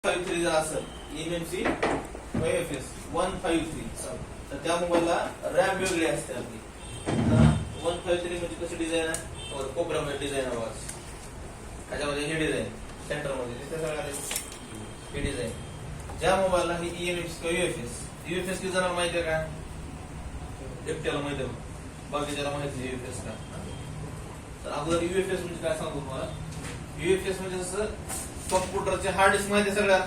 153 जर असेल MMC FS 153 तर त्या मोबाईलला रॅम वेगळी असते आपली. 153 म्हणजे कशी डिझाईन आहे, कोपऱ्यामध्ये डिझाईन आवाज त्याच्यामध्ये हे डिझाईन सेंटरमध्ये तिथे सगळ्या हे डिझाईन. ज्या मोबाईलला ही ईएमएमसी किंवा यूएफएस यूएफएस की जरा माहिती आहे का, एकट्याला माहिती आहे, बाकीच्याला माहिती आहे यूएफएस का. तर अगोदर यूएफएस म्हणजे काय सांगू तुम्हाला. यूएफएस म्हणजे जसं कॉम्प्युटरचे हार्ड डिस्क माहिती आहे सगळ्या,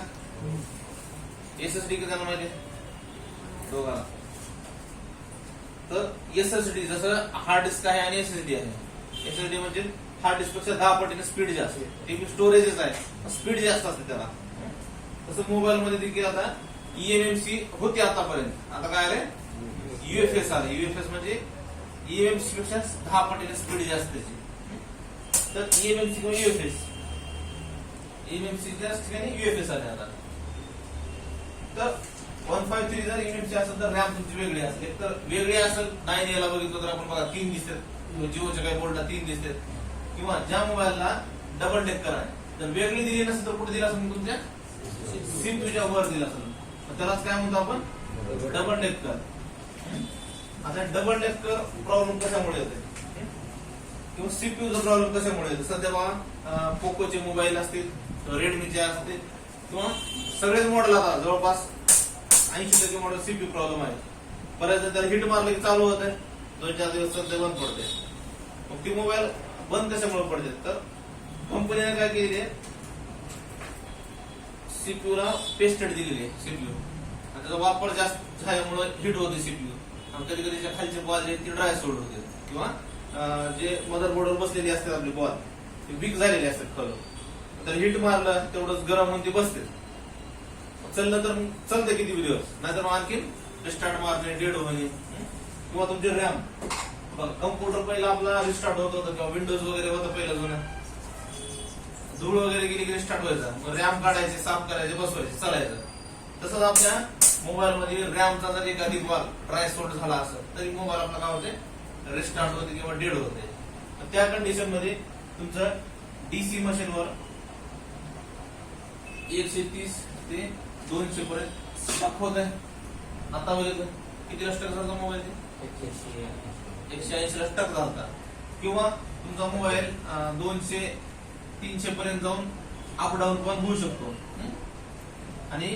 एसएसडी की त्यांना माहिती आहे दोघांना. तर एसएसडी जसं हार्ड डिस्क आहे आणि एसएसडी आहे. एसएसडी म्हणजे हार्ड डिस्क पेक्षा 10 पटीने स्पीड जास्त, ते स्टोरेजच आहे, स्पीड जास्त असते त्याला. तसं मोबाईल मध्ये देखील आता ईएमएमसी होती आतापर्यंत, आता काय आले यूएफएस आले. यूएफएस म्हणजे ईएमएमसी पेक्षा 10 पटीने स्पीड जास्त त्याची. तर ईएमएमसी किंवा यूएफएस, ईएमएमसी ठिकाणी यूएफएस आले आता. तर 153 जर ईएमएमसी असेल तर रॅम तुमची वेगळी असेल. एक तर वेगळी असेल 9A ला बघितलं तर आपण बघा 3 दिसतात, जिओच्या काही बोर्डला 3 दिसतात. किंवा ज्या मोबाईलला डबल डेकर आहे जर वेगळी दिली नसेल तर कुठे दिला असेल, तुमच्या सीपीयूच्या वर दिला असेल, त्यालाच काय म्हणतो आपण डबल डेकर. आता डबल डेकर प्रॉब्लेम कशामुळे येते किंवा सीपीयूचा प्रॉब्लेम कशामुळे येतो. सध्या बघा पोकोचे मोबाईल असतील, रेडमीचे असतील किंवा सगळेच मॉडेल आता जवळपास 80% मॉडेल सीपीयू प्रॉब्लेम आहे. बऱ्याचदा त्याला हिट मारलं की चालू होत आहे, 2-4 दिवस ते बंद पडते. मग ती मोबाईल बंद कशामुळे पडते, तर कंपनीने काय केली आहे, सीपीयूला पेस्टेड दिलेली आहे सीपीयू, आणि त्याचा वापर जास्त झाल्यामुळे हिट होते सीपीयू. आणि कधी कधी त्याच्या खालचे बॉल जे ती ड्राय सोड होते किंवा जे मदरबोर्डवर बसलेली असतात आपली बॉल ती वीक झालेली असतात खालून. तर हिट मारलं तेवढंच गरम होऊन ती बसते. चाललं तर चालते किती दिवस, नाहीतर मग आणखी रिस्टार्ट मारणे, डेड होणे. किंवा तुमचे रॅम बघा, कम्प्युटर पहिला आपला रिस्टार्ट होत होतं किंवा विंडोज वगैरे होतं पहिलं जुनं, धूळ वगैरे गेली की रिस्टार्ट व्हायचा, मग रॅम काढायचे, साफ करायचे, बसवायचे, चालायचं. तसंच आपल्या मोबाईल मध्ये रॅमचा जर एखादी बॉल ड्राय सोल्ड झाला असेल तरी मोबाईल आपला काय होते, रिस्टार्ट होते किंवा डेड होते. त्या कंडिशन मध्ये तुमचं डीसी मशीनवर 130 ते 200 पर्यंत स्टक होत आहे. आता बघितलं किती स्टक झाला मोबाईल, 180 ला स्टक झाला. किंवा तुमचा मोबाईल 200-300 पर्यंत जाऊन अपडाऊन पण होऊ शकतो. आणि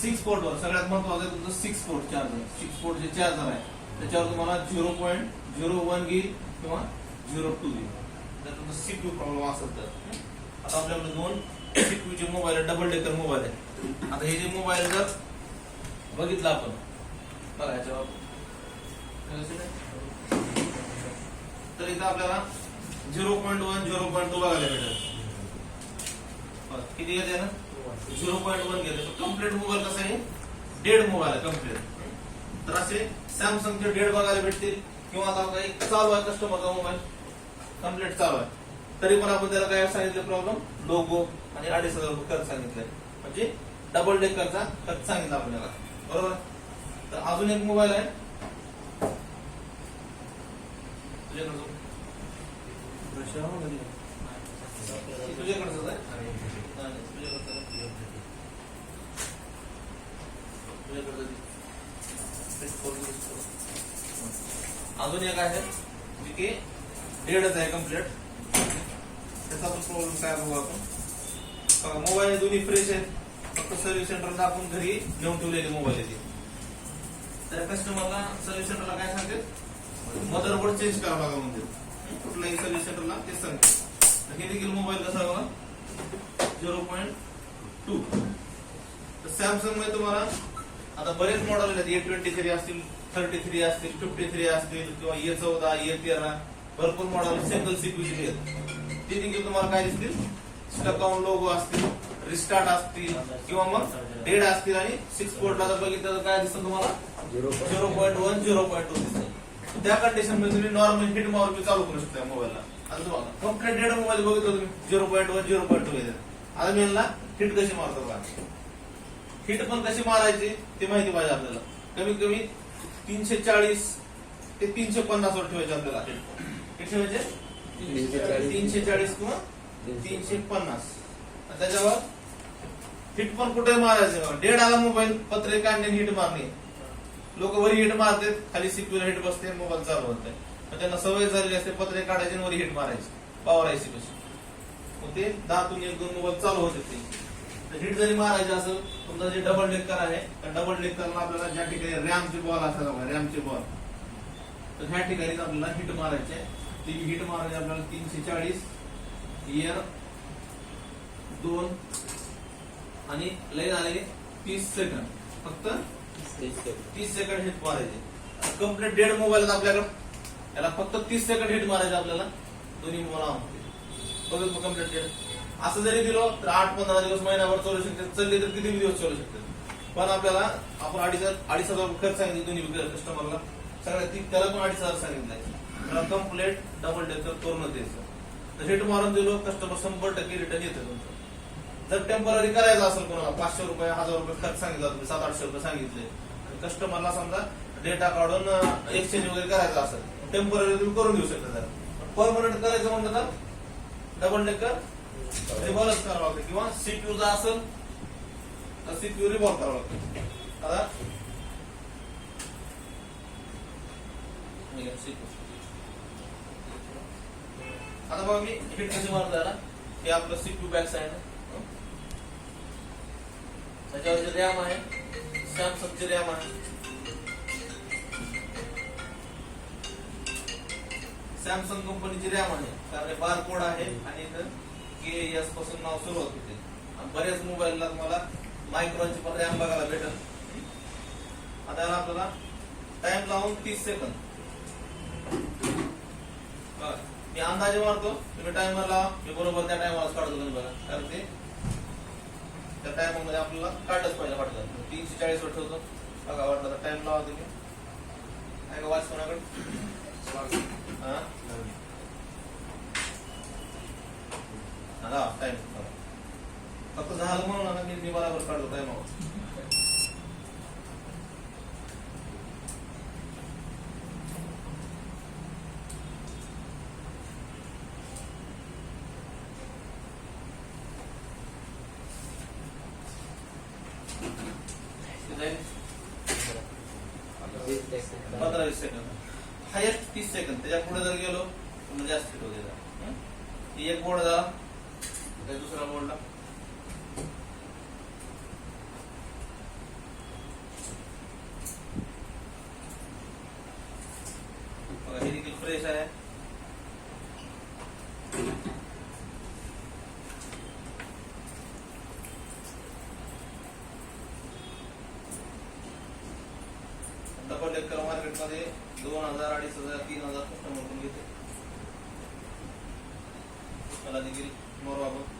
6 पोर्ट वर सगळ्यात महत्वाचं आहे तुमचं 6 पोर्ट चार्जर. 6 पोर्ट जे चार्जर आहे त्याच्यावर तुम्हाला 0.01 घेईल किंवा 0.2 घेईल जर तुमचा सीपीयू प्रॉब्लेम असेल तर. आता आपल्याकडे 2 सीपीयूचे मोबाईल आहे, डबल डेकर मोबाईल आहे. आता हे जे मोबाईल जर बघितलं आपण बघा याच्यावर तर इथं आपल्याला 0.1 0.2 बघायला भेटेल. किती येते ना 0.1 घेते. कम्प्लीट मोबाईल कसा आहे, डेड मोबाईल आहे कम्प्लीट. तर असे सॅमसंगचे डेड बघायला भेटतील. किंवा आता काही चालू आहे कस्टमरचा मोबाईल कम्प्लीट चालू आहे तरी पण आपण त्याला काय सांगितलं प्रॉब्लेम, लोगो आणि 2,500 खर्च सांगितलाय, म्हणजे डबल डेकरचा खर्च सांगितला आपल्याला, बरोबर. तर अजून एक मोबाईल आहे तुझ्याकडचं आहे, अजून एक आहे जे की डेडच आहे कम्प्लीट. त्याचा पण प्रॉब्लेम काय बघू आपण. बघा मोबाईल दोन्ही फ्रेश आहेत, फक्त सर्व्हिस सेंटरला आपण घरी घेऊन ठेवलेले मोबाईल आहे. त्या कस्टमरला सर्व्हिस सेंटरला काय सांगते, मदरबोर्ड चेंज करावा लागला म्हणजे कुठल्याही सर्व्हिस सेंटरला तेच सांगते. हे देखील मोबाईल कसा बघा 0.2. तर सॅमसंग मध्ये तुम्हाला आता बरेच मॉडेल आहेत, A23 असतील, 33 असतील, 53 असतील किंवा A14, A13 भरपूर मॉडेल सिंगल सीपीयूचे आहेत. ते देखील तुम्हाला काय दिसतील, स्टक ऑन लोगो असतील, रिस्टार्ट असतील किंवा मग डेड असतील. आणि 6 पोर्टला जर बघितलं तर काय दिसतं तुम्हाला 0.1 0.2 दिसतं. त्या कंडिशन मध्ये तुम्ही नॉर्मल हिट मारून चालू करू शकता मोबाईलला. आता तुम्हाला कम्प्लीट डेड मोबाईल बघितलं तुम्ही 0.1 0.2 येते. आता मी यांना हिट कशी मारतो बघा. हिट पण कशी मारायची ते माहिती पाहिजे आपल्याला. कमीत कमी 340 ते 350 वर ठेवायचे आपल्याला. हिट ठेवायचे 340 किंवा 350. त्याच्यावर हिट पण कुठे मारायचं, डेड आला मोबाईल पत्रे काढणे हिट मारणे. लोक वरी हिट मारतात, खाली सीपीयूला हिट बसते, मोबाईल चालू होत. त्यांना सवय झालेली असते पत्रे काढायची आणि वरी हिट मारायची, पावरायची कशी. मग ते 10 ते 1-2 मोबाईल चालू होते ते. हिट जरी मारायचे असेल, समजा जे डबल डेकर आहे, त्या डबल डेकरला आपल्याला ज्या ठिकाणी रॅमचे बॉल असतात, रॅमचे बॉल, तर ह्या ठिकाणी आपल्याला हिट मारायचे. ती हिट मारायची आपल्याला 340 इयर 2 आणि लाईन आलेली 30 सेकंद. फक्त 30 सेकंड हिट मारायचे. कम्प्लीट डेड मोबाईल आपल्याकडे, याला फक्त 30 सेकंड हिट मारायचे आपल्याला दोन्ही मोबाईल. बघत मग कम्प्लीट डेड. असं जरी दिलो तर 8-15 दिवस, महिनाभर चालू शकते. चालले तर किती दिवस चालू शकते. पण आपल्याला आपण 2,500 खर्च सांगितले दोन्ही कस्टमरला, सगळ्या त्याला पण 2,500 सांगितलंय. कम्प्लीट डबल डेकर करून द्यायचं. हिट मारून दिलो, कस्टमर 100% रिटर्न येतं तुमचं. जर टेम्पररी करायचं असेल कोणाला, 500 रुपये 1000 रुपये खर्च सांगितला, तुम्ही 700-800 रुपये सांगितले, कस्टमरला समजा डेटा काढून एक्सचेंज वगैरे करायचं असेल, टेम्पररी तुम्ही करून देऊ शकता. परमनंट करायचं म्हणलं तर डबल डेकर रिव्हॉल्व करावं लागतं, किंवा सीपीयूचा असेल तर सीपीयू रिव्हॉल्व करावं लागतं. आता बघा मी हिट कशी मारतो त्याला. हे आपलं सीपीयू बॅक साइड आहे, त्याच्यावर रॅम आहे, सॅमसंगची रॅम आहे. सॅमसंग कंपनीची रॅम आहे, कारण बार कोड आहे आणि इथं KS पासून नाव सुरुवात होते. बऱ्याच मोबाईलला तुम्हाला मायक्रॉनची पण रॅम बघायला भेटेल. आता याला आपल्याला टाइम लावून 30 सेकंद. मी अंदाजे मारतो, तुम्ही टायमर लावा, मी बरोबर त्या टायमालाच काढतो तुम्ही बघा, कारण ते त्या टायमामध्ये आपल्याला काढलंच पाहिजे वाटतं. 340 वर ठेवतो बघा, वाटलं तर टाइम लावा तुम्ही. काय का वाच कोणाकडे टाइम फक्त झालं म्हणून मी बरोबर काढतो टायमावर. पंधरा 20 सेकंद, हायस्ट 30 सेकंद. त्याच्या पुढे जर गेलो तर जास्त हिट होते. एक बोर्ड झाला, दुसरा बोर्डला बघा, हे देखील फ्रेश आहे. डबल डेकर मार्केटमध्ये 2,000, 2,500, 3,000 कस्टमर पण घेते. मला देखील मारू आपण.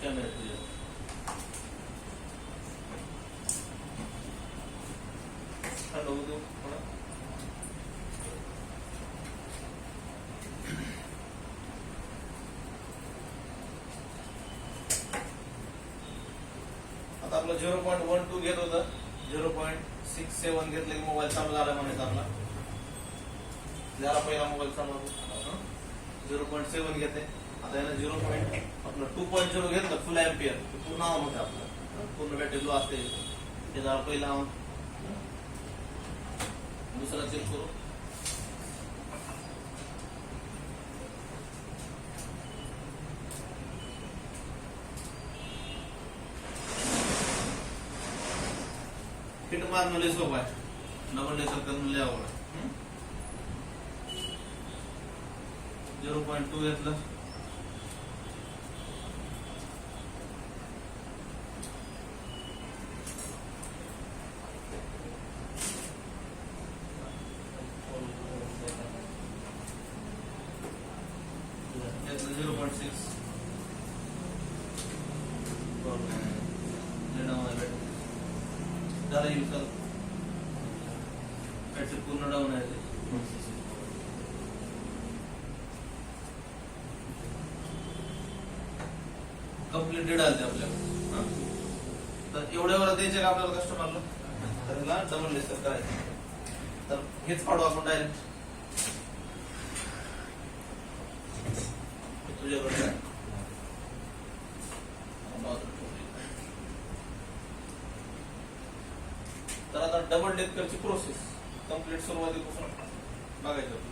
कॅमेरा थंड होऊ देऊ थोडा. आता आपलं 0.12 घेत होतं, 0.67 घेतलं की मोबाईल चालू झाला म्हणायचं आपला. जरा पहिला मोबाईल चालू होतो, 0.7 घेते. आता याला 2.0 घेतलं, फुल एम्पियर पूर्ण ऑन होते आपलं, पूर्ण बॅटरी लो असते. ते जरा पहिला ऑन, दुसरा चेक करू. हिट मारणं लय सोपं आहे, डबल डेकर करणं लय अवघड आहे. 0.2 घेतलं, पूर्ण डाऊन आहे. कम्प्लिटेड आले आपल्याला. हा. तर एवढ्यावर द्यायचे का आपल्याला कस्टमरला, तर ह्याला डबल डेकर करायचं. तर हेच काढू आपण डायरेक्ट तुझ्याकडे. तर आता डबल डेकरची प्रोसेस कम्प्लीट सुरुवातीपासून बघायचं.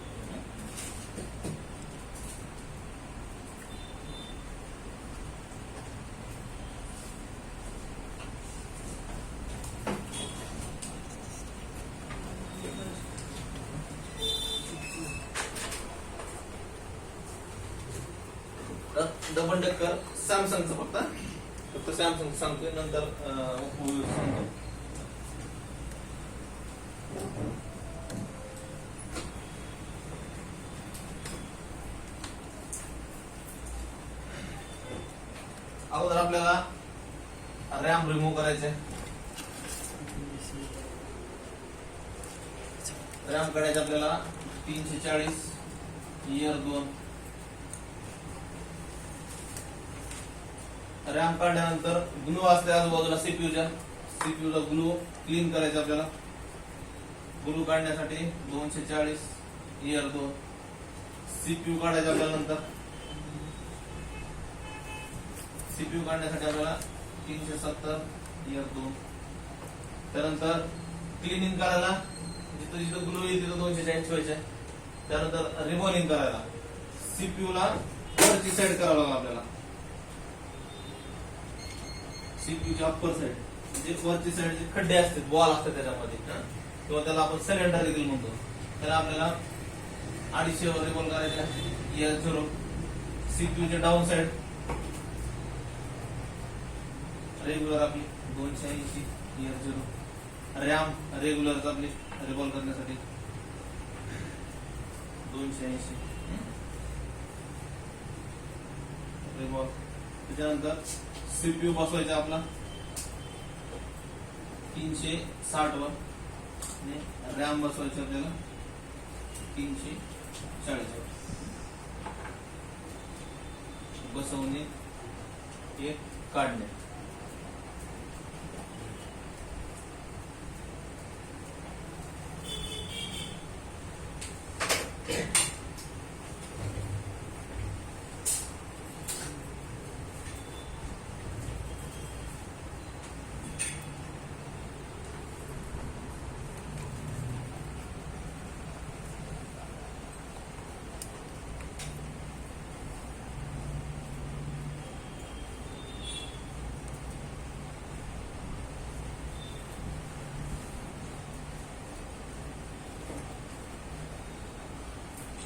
डबल डेकर सॅमसंगचं फक्त सॅमसंग सांगतोय, नंतर सांगतो. अगोदर आपल्याला रॅम रिमूव्ह करायचे. रॅम काढायचे आपल्याला 340 इयर 2. रॅम काढल्यानंतर ग्लू असते आजूबाजूला सीपीयूचा ग्लू क्लीन करायचा आपल्याला. ग्लू काढण्यासाठी 240 इयर 2. सीपीयू काढायचा आपल्याला. नंतर सीपीयू काढण्यासाठी आपल्याला 370 इयर 2. त्यानंतर क्लिनिंग करायला जिथं जिथं ग्लू येईल तिथं 240 ठेवायचे. त्यानंतर रिमोलिंग करायला सीपीयू ला वरची साईड करावं लागेल आपल्याला. सीपीयूची अप्पर साईड म्हणजे वरची साईड जे खड्डे असतात, बॉल असतात त्याच्यामध्ये, किंवा त्याला आपण सिलेंडर देखील म्हणतो, त्याला आपल्याला 250 वर रिमोल करायचे इयर 0. सीपीयूची डाऊन साईड रेग्युलर आपली 280 इयर 0. रॅम रेग्युलर आपली रिमोल करण्यासाठी 280 रिमोल. त्याच्यानंतर सीपीयू बसवायचा आपला 360 वर. रॅम बसवायची आपल्याला 340 वर. बसवणे एक काढणे.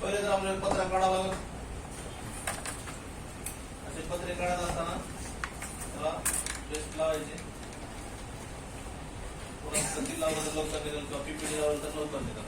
पहिले तर आपल्याला पत्रा काढावा लागेल. असे पत्रे काढत असताना त्याला पेस्ट लावायचे. पुन्हा कधी लावलं तर लवकर निघेल किंवा पीपीडी लावलं तर लवकर निघेल.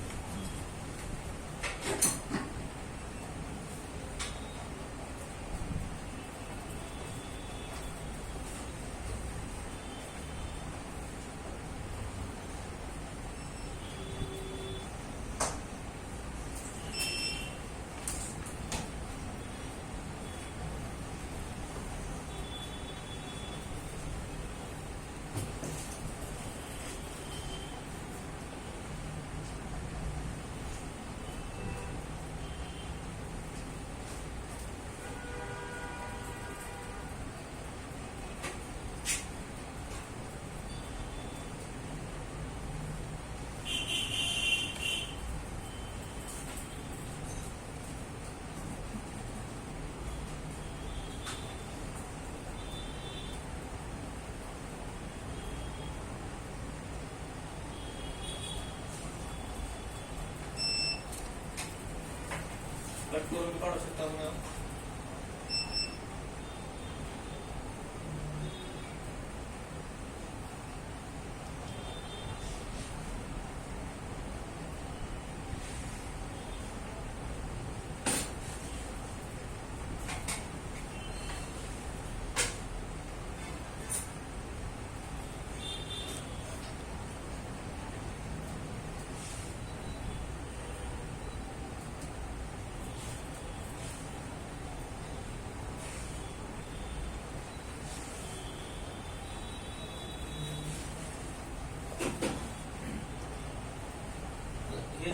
कट करून काढू शकता ना.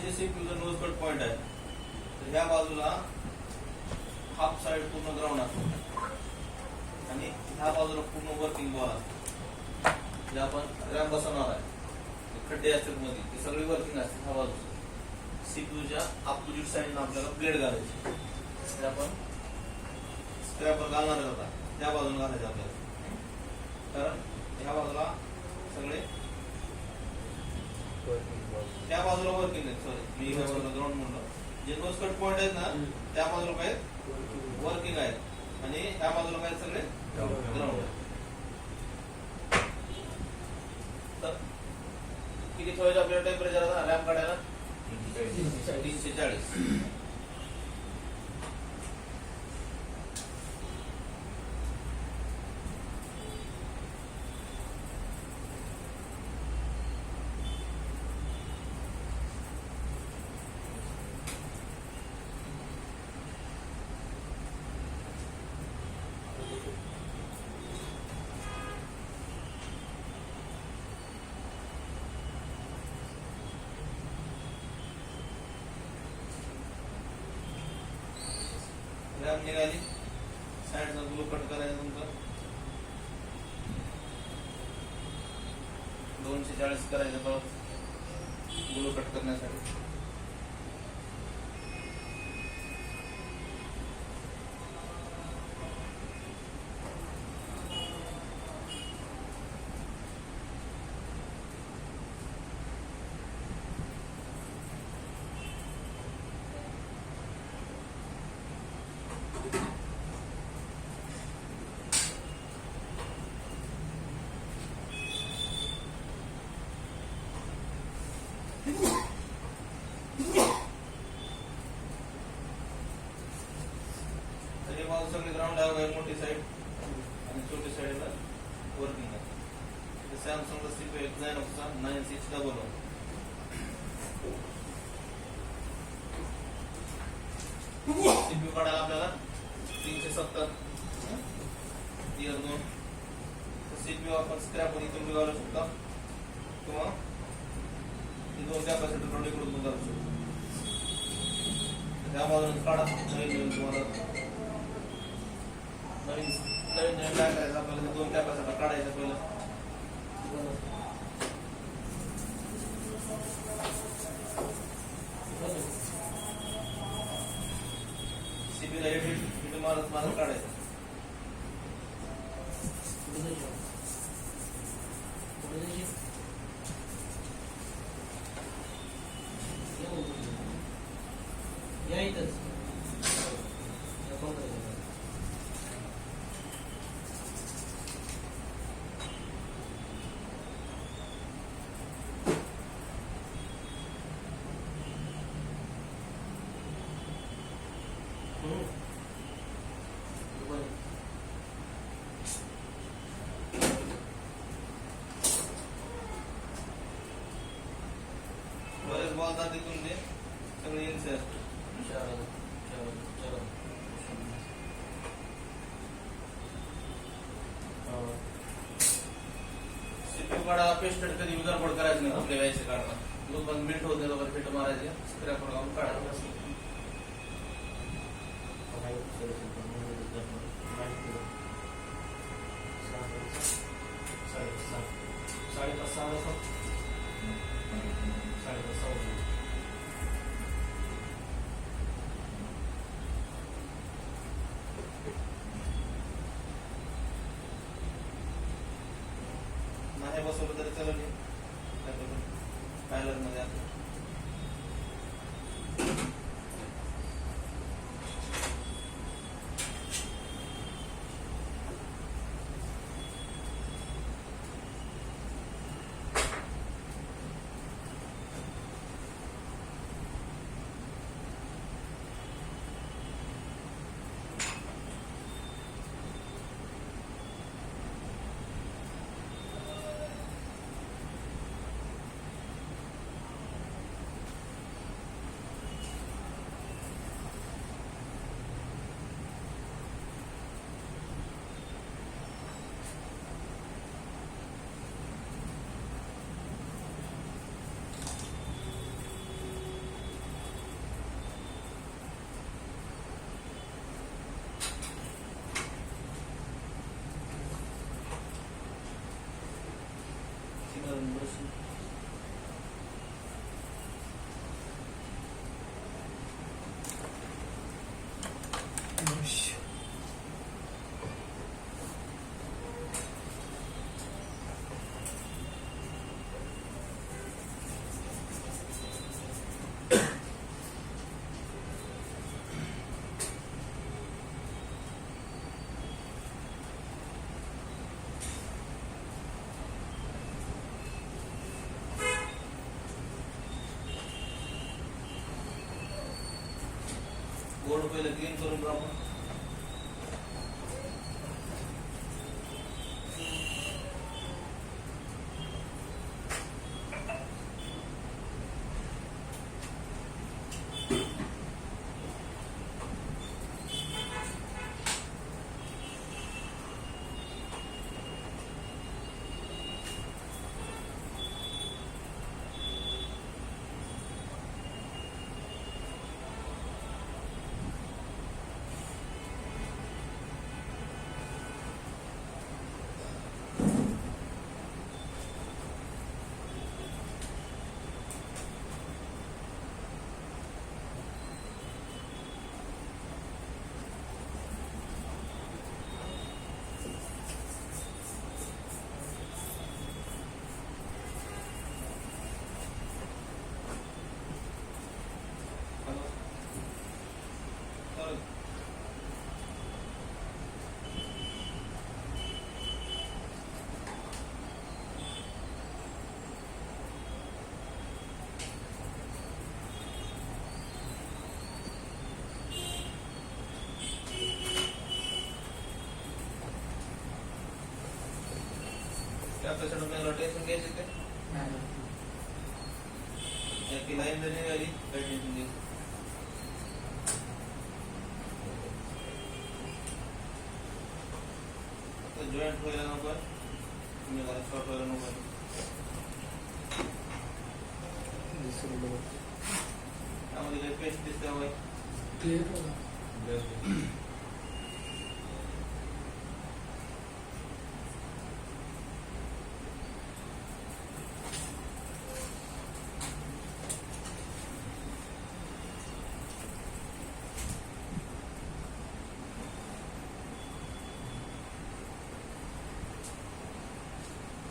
जे सीपीयूचा नोज कट पॉइंट आहे तर ह्या बाजूला हाफ साइड पूर्ण ग्राउंड असतो आणि ह्या बाजूला पूर्ण वर्किंग बॉल असतो. जे आपण रॅम बसवणार आहे खड्डे असतात मध्ये ते सगळी वर्किंग असते ह्या बाजूला. सीपीयूच्या अपोजिट साइडला आपल्याला प्लेट घालायची. ते आपण स्क्रॅपर घालणार होता त्या बाजूला घालायचे आपल्याला, कारण ह्या बाजूला सगळे त्या बाजूला वर्किंग आहेत. सॉरी मी ह्या बाजूला ग्राउंड म्हणलो. जे नोज कट पॉइंट आहेत ना त्या बाजूला काय वर्किंग आहेत आणि ह्या बाजूला काय सगळे ग्राउंड आहेत. तर किती ठेवायचं आपल्याला टेम्परेचर आता रॅम काढायला 340. रॅम निघाली. साईडचा ग्लू कट करायचा तुमचा 240 करायचं परत ग्लू कट करण्यासाठी. सगळे ग्राउंड आहे मोठी साईड आणि छोटी साईडला वर्किंग आहे. सॅमसंगचा सीपीयू एक्झायनोक्सचा 9611. सीपीयू काढायला आपल्याला 370 टियर 2. सीपीयू आपण स्क्रॅप मध्ये इथून घालू शकता किंवा दोन कॅपॅसिटर कडे इकडून घालू शकतो. त्या बाजूने काढा. नवीन तुम्हाला नवीन काय करायचं आपल्याला 2 कॅपॅसिटर काढायचं पहिलं. सीपीला हिट मारत काढायचं. या इथंच बरेच बॉल तिथून ते सगळे इन्से असतो. सीपीयू काढायला पेस्टेड कधी गडबड करायचं नाही. आपल्या व्यायचे काढणं लोक मिनिट होत नाही. लोक फिट मारायचे स्क्रॅपर लावून काढायचं. नाही बसवलं तरी चालेल. पायलर मध्ये आता बोर्ड पहिलं क्लीन करून घेऊ आपण. आपल्या कडून टेन्शन घ्यायचं काय? एक लाईन जरी निघाली काही टेन्शन घ्यायचं. जॉईंट व्हायला नको, तुम्ही जरा शॉर्ट व्हायला नको. त्यामध्ये काही पेस्ट दिसते.